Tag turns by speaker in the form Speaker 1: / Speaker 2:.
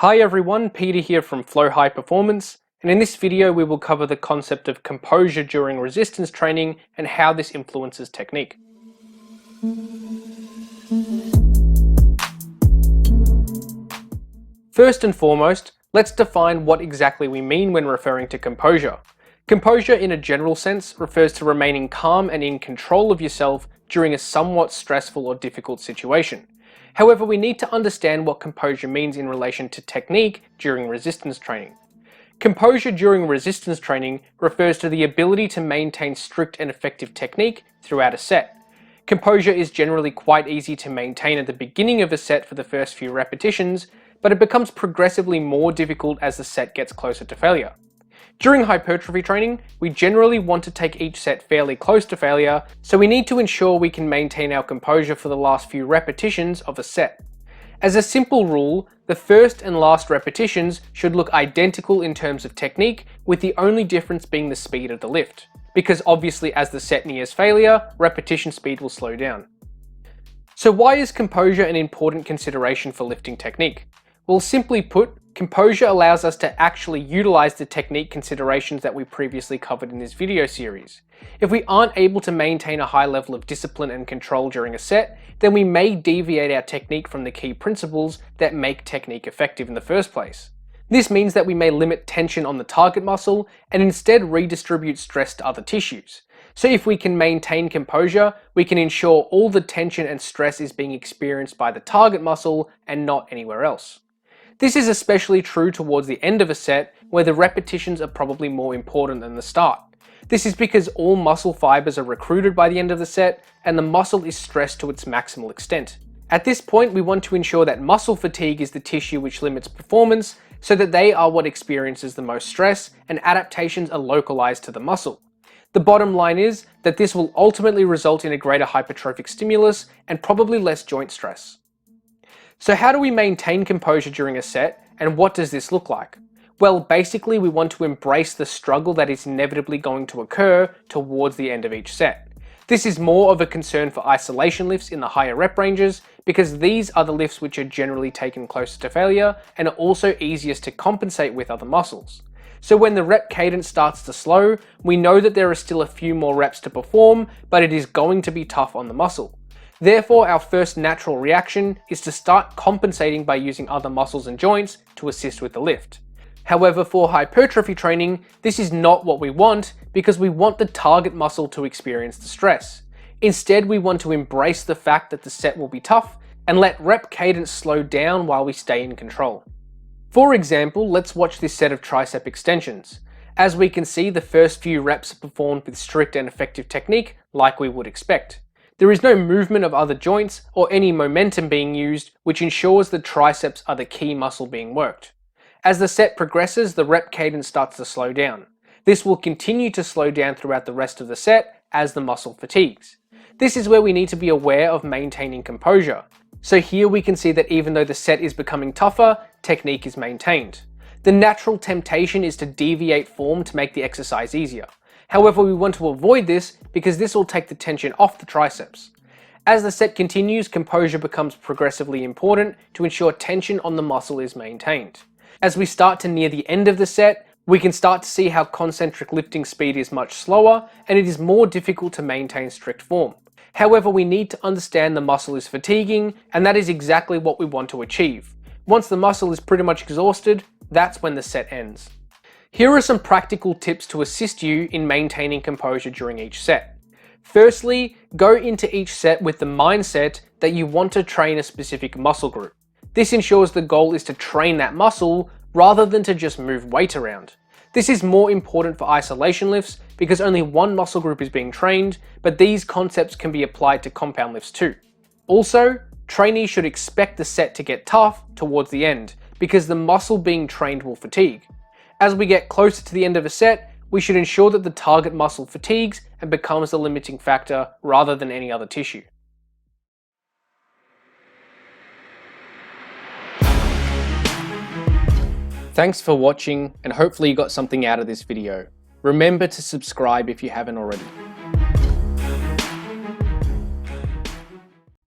Speaker 1: Hi everyone, Peter here from Flow High Performance, and in this video we will cover the concept of composure during resistance training and how this influences technique. First and foremost, let's define what exactly we mean when referring to composure. Composure in a general sense refers to remaining calm and in control of yourself during a somewhat stressful or difficult situation. However, we need to understand what composure means in relation to technique during resistance training. Composure during resistance training refers to the ability to maintain strict and effective technique throughout a set. Composure is generally quite easy to maintain at the beginning of a set for the first few repetitions, but it becomes progressively more difficult as the set gets closer to failure. During hypertrophy training, we generally want to take each set fairly close to failure, so we need to ensure we can maintain our composure for the last few repetitions of a set. As a simple rule, the first and last repetitions should look identical in terms of technique, with the only difference being the speed of the lift, because obviously as the set nears failure, repetition speed will slow down. So why is composure an important consideration for lifting technique? Well, simply put, composure allows us to actually utilize the technique considerations that we previously covered in this video series. If we aren't able to maintain a high level of discipline and control during a set, then we may deviate our technique from the key principles that make technique effective in the first place. This means that we may limit tension on the target muscle and instead redistribute stress to other tissues. So if we can maintain composure, we can ensure all the tension and stress is being experienced by the target muscle and not anywhere else. This is especially true towards the end of a set, where the repetitions are probably more important than the start. This is because all muscle fibers are recruited by the end of the set, and the muscle is stressed to its maximal extent. At this point, we want to ensure that muscle fatigue is the tissue which limits performance, so that they are what experiences the most stress, and adaptations are localized to the muscle. The bottom line is that this will ultimately result in a greater hypertrophic stimulus, and probably less joint stress. So how do we maintain composure during a set, and what does this look like? Well, basically we want to embrace the struggle that is inevitably going to occur towards the end of each set. This is more of a concern for isolation lifts in the higher rep ranges, because these are the lifts which are generally taken closer to failure and are also easiest to compensate with other muscles. So when the rep cadence starts to slow, we know that there are still a few more reps to perform, but it is going to be tough on the muscle. Therefore, our first natural reaction is to start compensating by using other muscles and joints to assist with the lift. However, for hypertrophy training, this is not what we want, because we want the target muscle to experience the stress. Instead, we want to embrace the fact that the set will be tough and let rep cadence slow down while we stay in control. For example, let's watch this set of tricep extensions. As we can see, the first few reps are performed with strict and effective technique, like we would expect. There is no movement of other joints or any momentum being used, which ensures the triceps are the key muscle being worked. As the set progresses, the rep cadence starts to slow down. This will continue to slow down throughout the rest of the set as the muscle fatigues. This is where we need to be aware of maintaining composure. So here we can see that even though the set is becoming tougher, technique is maintained. The natural temptation is to deviate form to make the exercise easier. However, we want to avoid this because this will take the tension off the triceps. As the set continues, composure becomes progressively important to ensure tension on the muscle is maintained. As we start to near the end of the set, we can start to see how concentric lifting speed is much slower and it is more difficult to maintain strict form. However, we need to understand the muscle is fatiguing, and that is exactly what we want to achieve. Once the muscle is pretty much exhausted, that's when the set ends. Here are some practical tips to assist you in maintaining composure during each set. Firstly, go into each set with the mindset that you want to train a specific muscle group. This ensures the goal is to train that muscle rather than to just move weight around. This is more important for isolation lifts because only one muscle group is being trained, but these concepts can be applied to compound lifts too. Also, trainees should expect the set to get tough towards the end because the muscle being trained will fatigue. As we get closer to the end of a set, we should ensure that the target muscle fatigues and becomes the limiting factor rather than any other tissue. Thanks for watching, and hopefully you got something out of this video. Remember to subscribe if you haven't already.